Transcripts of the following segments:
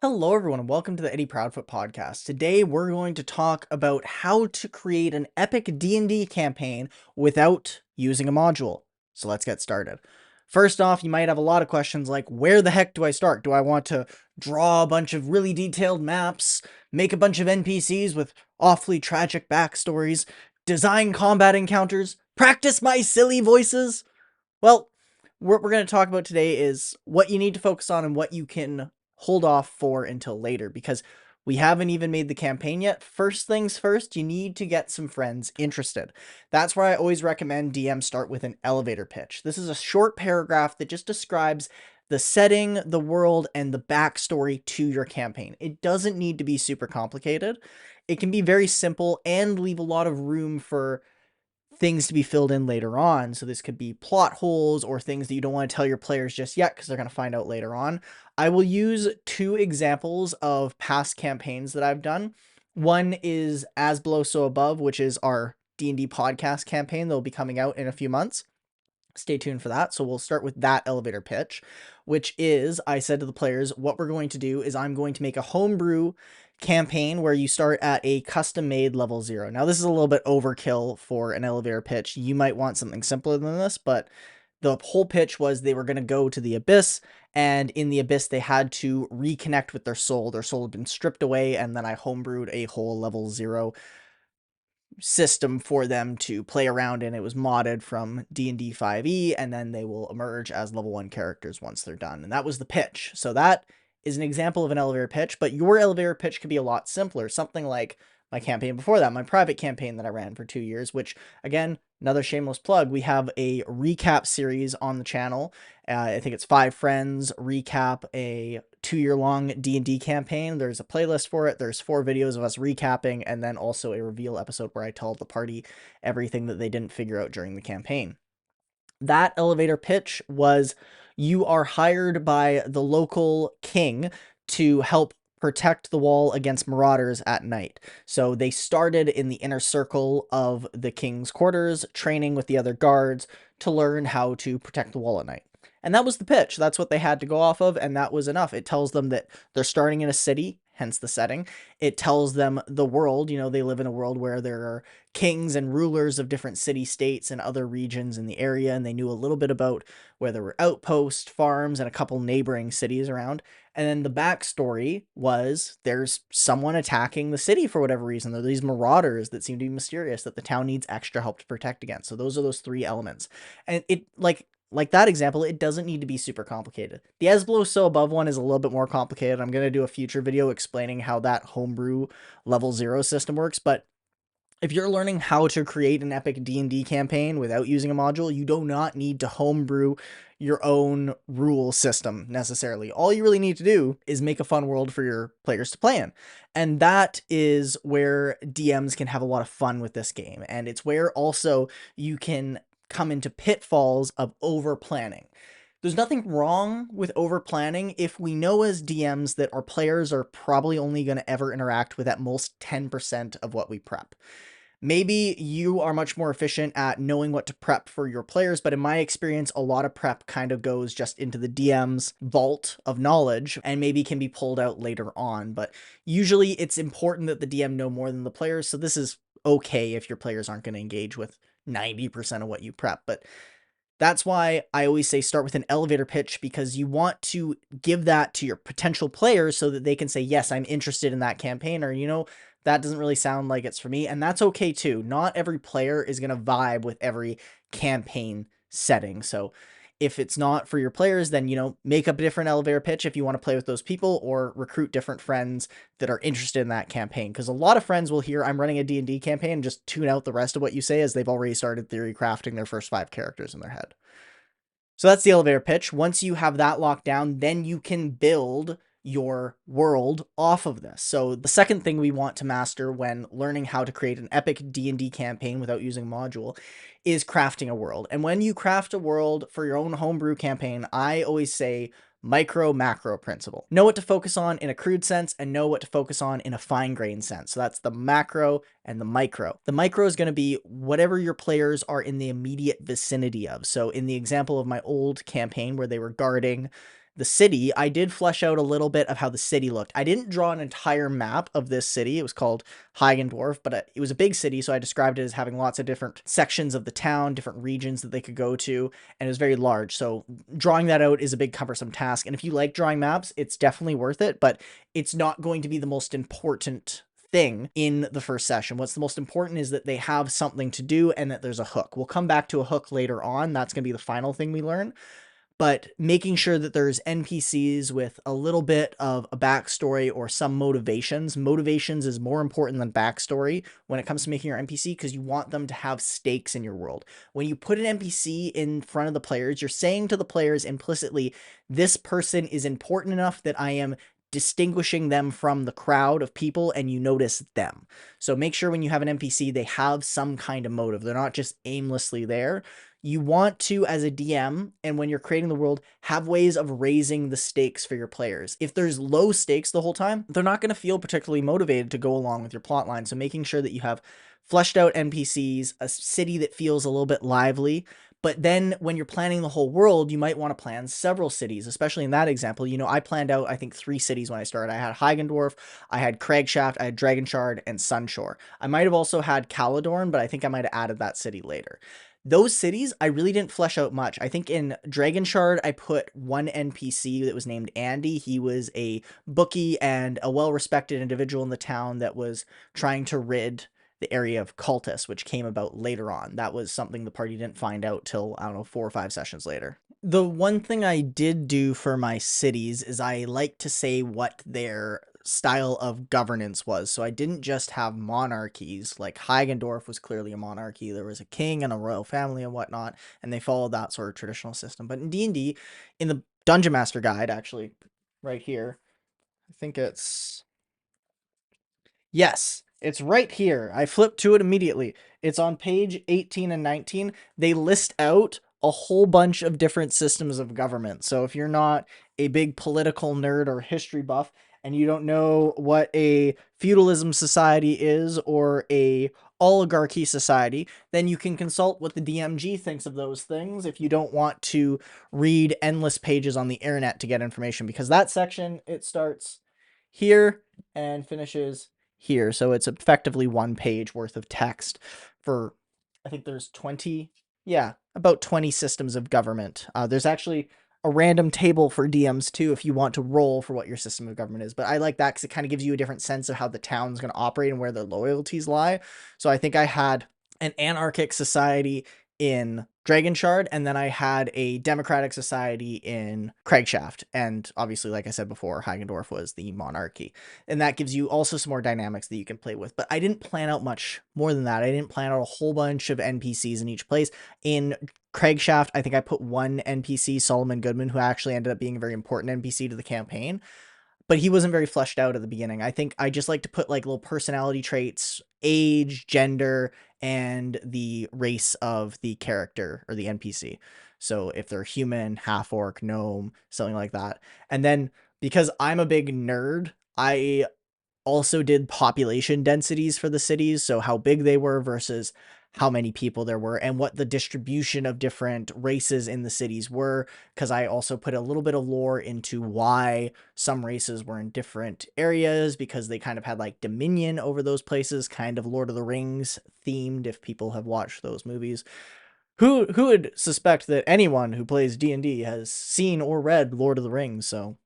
Hello, everyone, and welcome to the Proudfoot podcast. Today, we're going to talk about how to create an epic D&D campaign without using a module. So let's get started. First off, you might have a lot of questions like, where the heck do I start? Do I want to draw a bunch of really detailed maps, make a bunch of NPCs with awfully tragic backstories, design combat encounters, practice my silly voices? Well, what we're going to talk about today is what you need to focus on and what you can hold off for until later, because we haven't even made the campaign yet. First things first, you need to get some friends interested. That's why I always recommend DM start with an elevator pitch. This is a short paragraph that just describes the setting, the world, and the backstory to your campaign. It doesn't need to be super complicated. It can be very simple and leave a lot of room for things to be filled in later on. So this could be plot holes or things that you don't want to tell your players just yet because they're going to find out later on. I will use two examples of past campaigns that I've done. One is As Below So Above, which is our D&D podcast campaign that will be coming out in a few months. Stay tuned for that. So we'll start with that elevator pitch, which is I said to the players, what we're going to do is I'm going to make a homebrew campaign where you start at a custom made level 0. Now, this is a little bit overkill for an elevator pitch. You might want something simpler than this, but the whole pitch was they were going to go to the abyss, and in the abyss, they had to reconnect with their soul. Their soul had been stripped away, and then I homebrewed a whole level 0 system for them to play around in. It was modded from D&D 5e, and then they will emerge as level 1 characters once they're done. And that was the pitch. So that is an example of an elevator pitch, but your elevator pitch could be a lot simpler. Something like my campaign before that, my private campaign that I ran for 2 years, which, again, another shameless plug, we have a recap series on the channel. I think it's 5 friends recap a 2-year-long D&D campaign. There's a playlist for it. There's 4 videos of us recapping, and then also a reveal episode where I tell the party everything that they didn't figure out during the campaign. That elevator pitch was you are hired by the local king to help protect the wall against marauders at night. So they started in the inner circle of the king's quarters, training with the other guards to learn how to protect the wall at night. And that was the pitch. That's what they had to go off of, and that was enough. It tells them that they're starting in a city, hence the setting. It tells them the world, they live in a world where there are kings and rulers of different city-states and other regions in the area, and they knew a little bit about where there were outposts, farms, and a couple neighboring cities around. And then the backstory was there's someone attacking the city for whatever reason. There are these marauders that seem to be mysterious that the town needs extra help to protect against. So those are those 3 elements. And it, like that example, it doesn't need to be super complicated. The As Below So Above one is a little bit more complicated. I'm going to do a future video explaining how that homebrew level 0 system works, but if you're learning how to create an epic D&D campaign without using a module, you do not need to homebrew your own rule system necessarily. All you really need to do is make a fun world for your players to play in. And that is where DMs can have a lot of fun with this game. And it's where also you can come into pitfalls of over planning. There's nothing wrong with over planning if we know as DMs that our players are probably only going to ever interact with at most 10% of what we prep. Maybe you are much more efficient at knowing what to prep for your players, but in my experience, a lot of prep kind of goes just into the DM's vault of knowledge and maybe can be pulled out later on. But usually it's important that the DM know more than the players, so this is okay if your players aren't going to engage with 90% of what you prep. But that's why I always say start with an elevator pitch, because you want to give that to your potential players so that they can say, yes, I'm interested in that campaign, or, that doesn't really sound like it's for me. And that's okay too. Not every player is going to vibe with every campaign setting. So if it's not for your players, then, make up a different elevator pitch if you want to play with those people, or recruit different friends that are interested in that campaign. Because a lot of friends will hear I'm running a D&D campaign and just tune out the rest of what you say as they've already started theory crafting their first 5 characters in their head. So that's the elevator pitch. Once you have that locked down, then you can build your world off of this. So the second thing we want to master when learning how to create an epic D&D campaign without using a module is crafting a world. And when you craft a world for your own homebrew campaign, I always say micro macro principle. Know what to focus on in a crude sense and know what to focus on in a fine grained sense. So that's the macro and the micro. The micro is going to be whatever your players are in the immediate vicinity of. So in the example of my old campaign where they were guarding the city, I did flesh out a little bit of how the city looked. I didn't draw an entire map of this city. It was called Heigendorf, but it was a big city, so I described it as having lots of different sections of the town, different regions that they could go to, and it was very large. So drawing that out is a big cumbersome task. And if you like drawing maps, it's definitely worth it, but it's not going to be the most important thing in the first session. What's the most important is that they have something to do and that there's a hook. We'll come back to a hook later on. That's going to be the final thing we learn. But making sure that there's NPCs with a little bit of a backstory or some motivations. Motivations is more important than backstory when it comes to making your NPC, because you want them to have stakes in your world. When you put an NPC in front of the players, you're saying to the players implicitly, this person is important enough that I am distinguishing them from the crowd of people and you notice them. So make sure when you have an NPC, they have some kind of motive. They're not just aimlessly there. You want to, as a DM, and when you're creating the world, have ways of raising the stakes for your players. If there's low stakes the whole time, they're not going to feel particularly motivated to go along with your plotline. So making sure that you have fleshed out NPCs, a city that feels a little bit lively. But then when you're planning the whole world, you might want to plan several cities, especially in that example. You know, I planned out, I think, 3 cities when I started. I had Heigendorf, I had Craigshaft, I had Dragonshard, and Sunshore. I might have also had Caledorn, but I think I might have added that city later. Those cities, I really didn't flesh out much. I think in Dragonshard, I put one NPC that was named Andy. He was a bookie and a well-respected individual in the town that was trying to rid the area of cultists, which came about later on. That was something the party didn't find out till, I don't know, 4 or 5 sessions later. The one thing I did do for my cities is I like to say what their style of governance was. So I didn't just have monarchies. Like Heigendorf was clearly a monarchy. There was a king and a royal family and whatnot, and they followed that sort of traditional system. But in D&D, in the Dungeon Master Guide, actually, right here, I think it's... Yes, it's right here. I flipped to it immediately. It's on page 18 and 19. They list out a whole bunch of different systems of government. So if you're not a big political nerd or history buff and you don't know what a feudalism society is or a oligarchy society, then you can consult what the DMG thinks of those things if you don't want to read endless pages on the internet to get information, because that section, it starts here and finishes here. So it's effectively 1 page worth of text for, I think there's 20, yeah, about 20 systems of government. There's actually a random table for DMs too if you want to roll for what your system of government is. But I like that because it kind of gives you a different sense of how the town's going to operate and where their loyalties lie. So I think I had an anarchic society in Dragonshard, and then I had a democratic society in Craigshaft. And obviously, like I said before, Heigendorf was the monarchy. And that gives you also some more dynamics that you can play with. But I didn't plan out much more than that. I didn't plan out a whole bunch of NPCs in each place. In Craigshaft, I think I put 1 NPC, Solomon Goodman, who actually ended up being a very important NPC to the campaign. But he wasn't very fleshed out at the beginning. I think I just like to put like little personality traits, age, gender, and the race of the character or the NPC. So if they're human, half orc, gnome, something like that. And then because I'm a big nerd, I also did population densities for the cities. So how big they were versus how many people there were and what the distribution of different races in the cities were, because I also put a little bit of lore into why some races were in different areas, because they kind of had like dominion over those places, kind of Lord of the Rings themed if people have watched those movies. Who would suspect that anyone who plays D&D has seen or read Lord of the Rings? So,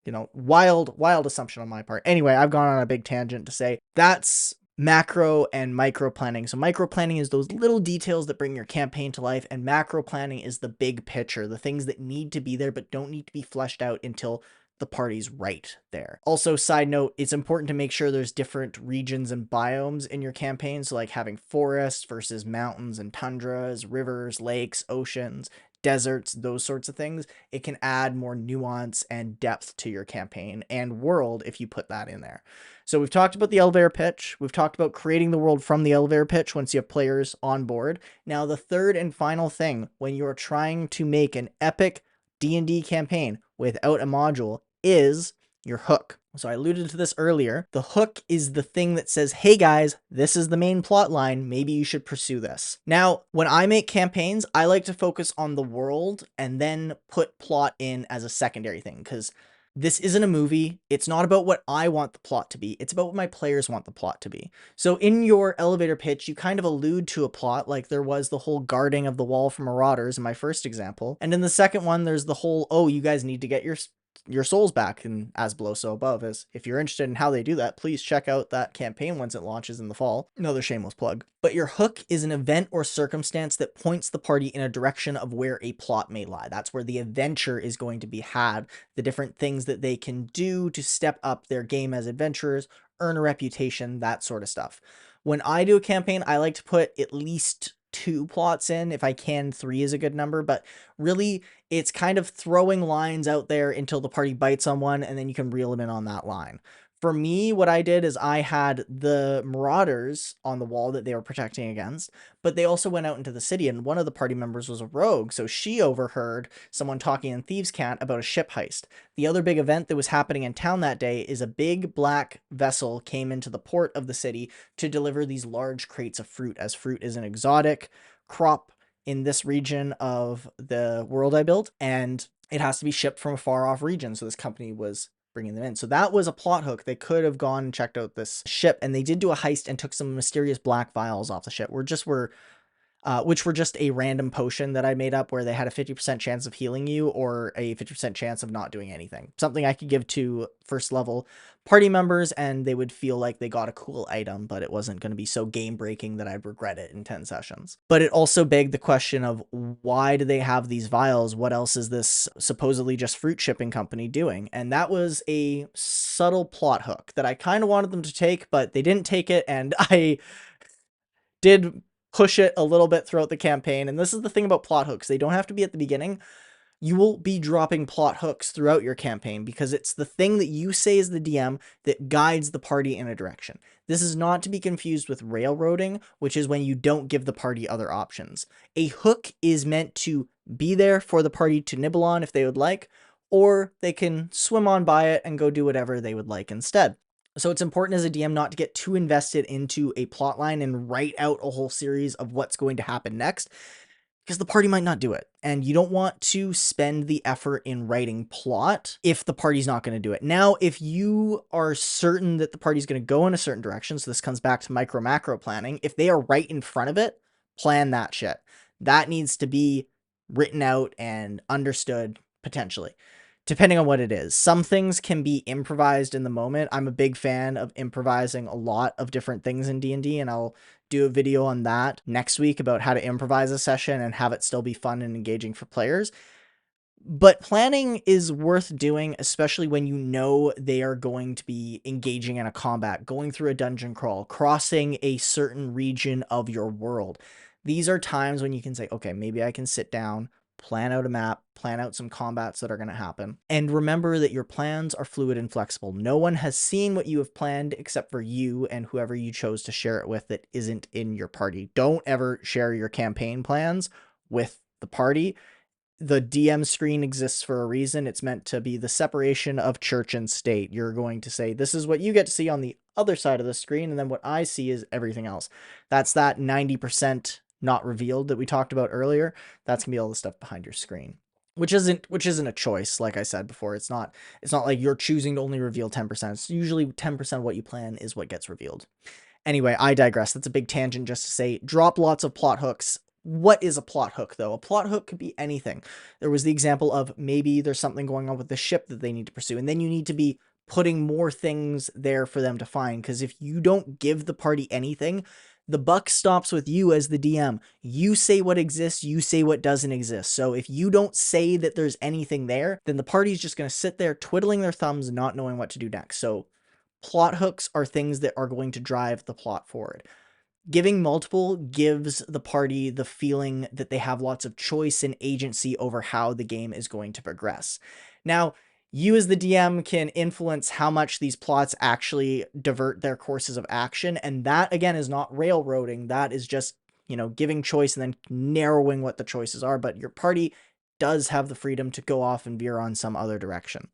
you know, wild assumption on my part. Anyway, I've gone on a big tangent to say that's macro and micro planning. So micro planning is those little details that bring your campaign to life, and macro planning is the big picture, the things that need to be there but don't need to be fleshed out until the party's right there. Also, side note, it's important to make sure there's different regions and biomes in your campaign. So like having forests versus mountains and tundras, rivers, lakes, oceans, deserts, those sorts of things. It can add more nuance and depth to your campaign and world if you put that in there. So we've talked about the elevator pitch. We've talked about creating the world from the elevator pitch once you have players on board. Now, the third and final thing when you're trying to make an epic D&D campaign without a module is your hook. So I alluded to this earlier. The hook is the thing that says, hey guys, this is the main plot line. Maybe you should pursue this. Now, when I make campaigns, I like to focus on the world and then put plot in as a secondary thing, because this isn't a movie. It's not about what I want the plot to be. It's about what my players want the plot to be. So in your elevator pitch, you kind of allude to a plot, like there was the whole guarding of the wall from marauders in my first example. And in the second one, there's the whole, oh, you guys need to get your souls back, and as below so above. As if you're interested in how they do that, please check out that campaign once it launches in the fall. Another shameless plug. But your hook is an event or circumstance that points the party in a direction of where a plot may lie. That's where the adventure is going to be had, the different things that they can do to step up their game as adventurers, earn a reputation, that sort of stuff. When I do a campaign, I like to put at least 2 plots in. If I can, 3 is a good number, but really it's kind of throwing lines out there until the party bites on one, and then you can reel them in on that line. For me, what I did is I had the marauders on the wall that they were protecting against, but they also went out into the city, and one of the party members was a rogue, so she overheard someone talking in Thieves' Cant about a ship heist. The other big event that was happening in town that day is a big black vessel came into the port of the city to deliver these large crates of fruit, as fruit is an exotic crop in this region of the world I built, and it has to be shipped from a far off region. So this company was bringing them in. So that was a plot hook. They could have gone and checked out this ship, and they did do a heist and took some mysterious black vials off the ship. Which were just a random potion that I made up where they had a 50% chance of healing you or a 50% chance of not doing anything. Something I could give to first level party members and they would feel like they got a cool item, but it wasn't going to be so game breaking that I'd regret it in 10 sessions. But it also begged the question of, why do they have these vials? What else is this supposedly just fruit shipping company doing? And that was a subtle plot hook that I kind of wanted them to take, but they didn't take it, and I did push it a little bit throughout the campaign. And this is the thing about plot hooks. They don't have to be at the beginning. You will be dropping plot hooks throughout your campaign because it's the thing that you say as the DM that guides the party in a direction. This is not to be confused with railroading, which is when you don't give the party other options. A hook is meant to be there for the party to nibble on if they would like, or they can swim on by it and go do whatever they would like instead. So it's important as a DM not to get too invested into a plot line and write out a whole series of what's going to happen next, because the party might not do it. And you don't want to spend the effort in writing plot if the party's not going to do it. Now, if you are certain that the party's going to go in a certain direction, so this comes back to micro macro planning, if they are right in front of it, plan that shit. That needs to be written out and understood potentially, depending on what it is. Some things can be improvised in the moment. I'm a big fan of improvising a lot of different things in D&D, and I'll do a video on that next week about how to improvise a session and have it still be fun and engaging for players. But planning is worth doing, especially when you know they are going to be engaging in a combat, going through a dungeon crawl, crossing a certain region of your world. These are times when you can say, okay, maybe I can sit down, plan out a map, plan out some combats that are going to happen. And remember that your plans are fluid and flexible. No one has seen what you have planned except for you and whoever you chose to share it with that isn't in your party. Don't ever share your campaign plans with the party. The DM screen exists for a reason. It's meant to be the separation of church and state. You're going to say, this is what you get to see on the other side of the screen, and then what I see is everything else. That's that 90% not revealed that we talked about earlier. That's gonna be all the stuff behind your screen. Which isn't a choice, like I said before. It's not like you're choosing to only reveal 10%. It's usually 10% of what you plan is what gets revealed. Anyway, I digress. That's a big tangent just to say, drop lots of plot hooks. What is a plot hook, though? A plot hook could be anything. There was the example of maybe there's something going on with the ship that they need to pursue, and then you need to be putting more things there for them to find, because if you don't give the party anything, the buck stops with you as the DM. You say what exists, you say what doesn't exist. So if you don't say that there's anything there, then the party's just going to sit there twiddling their thumbs, not knowing what to do next. So plot hooks are things that are going to drive the plot forward. Giving multiple gives the party the feeling that they have lots of choice and agency over how the game is going to progress. Now, you as the DM can influence how much these plots actually divert their courses of action, and that, again, is not railroading. That is just, giving choice and then narrowing what the choices are, but your party does have the freedom to go off and veer on some other direction.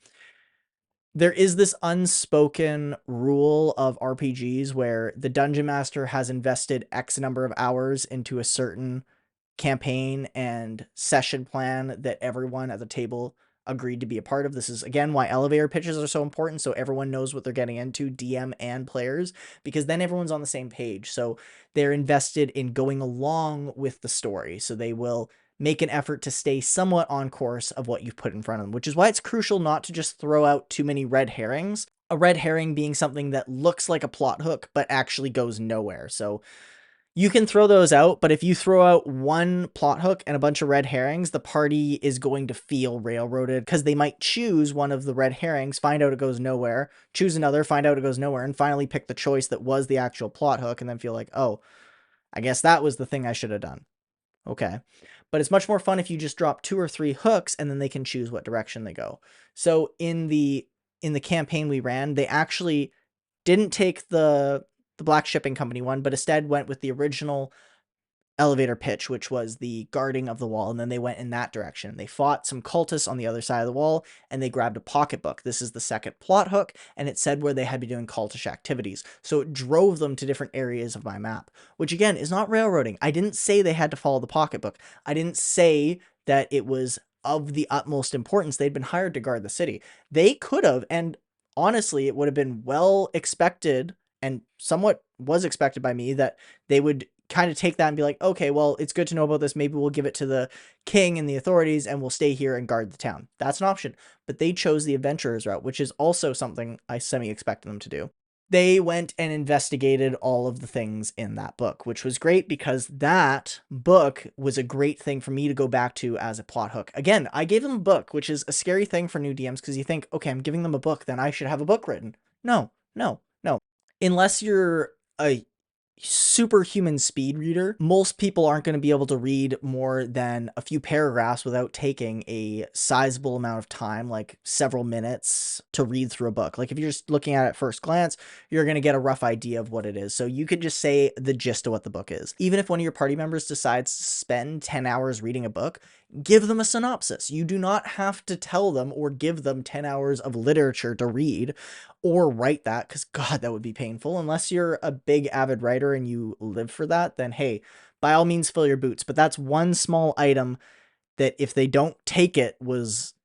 there is this unspoken rule of RPGs where the dungeon master has invested X number of hours into a certain campaign and session plan that everyone at the table agreed to be a part of. This is again why elevator pitches are so important, so everyone knows what they're getting into, DM and players, because then everyone's on the same page. So they're invested in going along with the story. So they will make an effort to stay somewhat on course of what you've put in front of them, which is why it's crucial not to just throw out too many red herrings. A red herring being something that looks like a plot hook but actually goes nowhere. So you can throw those out, but if you throw out one plot hook and a bunch of red herrings, the party is going to feel railroaded because they might choose one of the red herrings, find out it goes nowhere, choose another, find out it goes nowhere, and finally pick the choice that was the actual plot hook and then feel like, oh, I guess that was the thing I should have done. Okay. But it's much more fun if you just drop 2 or 3 hooks and then they can choose what direction they go. So in the campaign we ran, they actually didn't take the Black Shipping Company one, but instead went with the original elevator pitch, which was the guarding of the wall, and then they went in that direction. They fought some cultists on the other side of the wall, and they grabbed a pocketbook. This is the second plot hook, and it said where they had been doing cultish activities. So it drove them to different areas of my map, which again is not railroading. I didn't say they had to follow the pocketbook. I didn't say that it was of the utmost importance. They'd been hired to guard the city. They could have, and honestly, it would have been well expected and somewhat was expected by me that they would kind of take that and be like, okay, well, it's good to know about this. Maybe we'll give it to the king and the authorities and we'll stay here and guard the town. That's an option. But they chose the adventurers route, which is also something I semi-expected them to do. They went and investigated all of the things in that book, which was great because that book was a great thing for me to go back to as a plot hook. Again, I gave them a book, which is a scary thing for new DMs because you think, okay, I'm giving them a book, then I should have a book written. No, no, no. Unless you're a superhuman speed reader, most people aren't going to be able to read more than a few paragraphs without taking a sizable amount of time, like several minutes to read through a book. Like if you're just looking at it at first glance, you're going to get a rough idea of what it is. So you could just say the gist of what the book is. Even if one of your party members decides to spend 10 hours reading a book, give them a synopsis. You do not have to tell them or give them 10 hours of literature to read or write that, because God, that would be painful. Unless you're a big avid writer and you live for that, then hey, by all means fill your boots. But that's one small item that if they don't take it,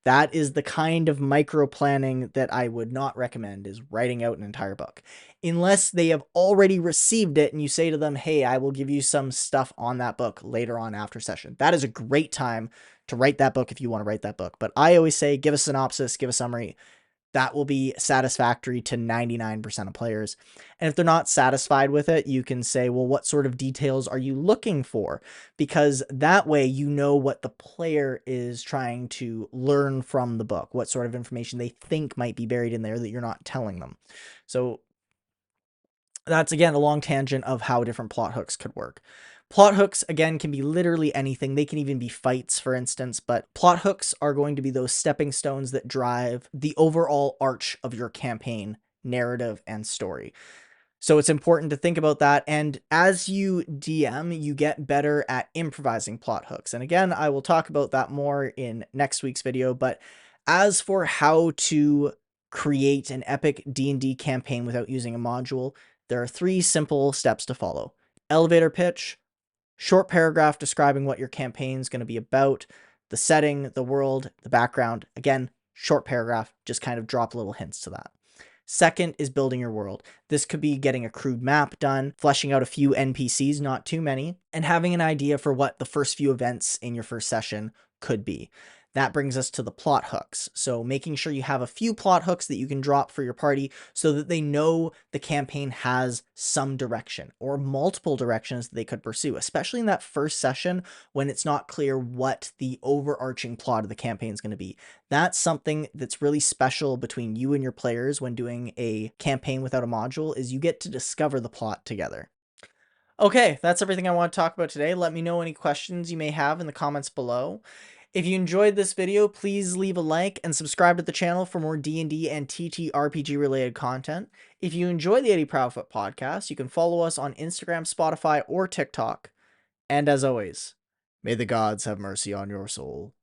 that is the kind of micro planning that I would not recommend, is writing out an entire book. Unless they have already received it and you say to them, hey, I will give you some stuff on that book later on after session. That is a great time to write that book if you want to write that book. But I always say, give a synopsis, give a summary. That will be satisfactory to 99% of players. And if they're not satisfied with it, you can say, well, what sort of details are you looking for? Because that way you know what the player is trying to learn from the book, what sort of information they think might be buried in there that you're not telling them. So that's, again, a long tangent of how different plot hooks could work. Plot hooks, again, can be literally anything. They can even be fights, for instance, but plot hooks are going to be those stepping stones that drive the overall arch of your campaign, narrative, and story. So it's important to think about that. And as you DM, you get better at improvising plot hooks. And again, I will talk about that more in next week's video. But as for how to create an epic D&D campaign without using a module, there are 3 simple steps to follow. Elevator pitch, short paragraph describing what your campaign is going to be about, the setting, the world, the background. Again, short paragraph, just kind of drop little hints to that. Second is building your world. This could be getting a crude map done, fleshing out a few NPCs, not too many, and having an idea for what the first few events in your first session could be. That brings us to the plot hooks. So making sure you have a few plot hooks that you can drop for your party so that they know the campaign has some direction or multiple directions that they could pursue, especially in that first session when it's not clear what the overarching plot of the campaign is going to be. That's something that's really special between you and your players when doing a campaign without a module, is you get to discover the plot together. Okay, that's everything I want to talk about today. Let me know any questions you may have in the comments below. If you enjoyed this video, please leave a like and subscribe to the channel for more D&D and TTRPG related content. If you enjoy the Eddie Proudfoot podcast, you can follow us on Instagram, Spotify, or TikTok. And as always, may the gods have mercy on your soul.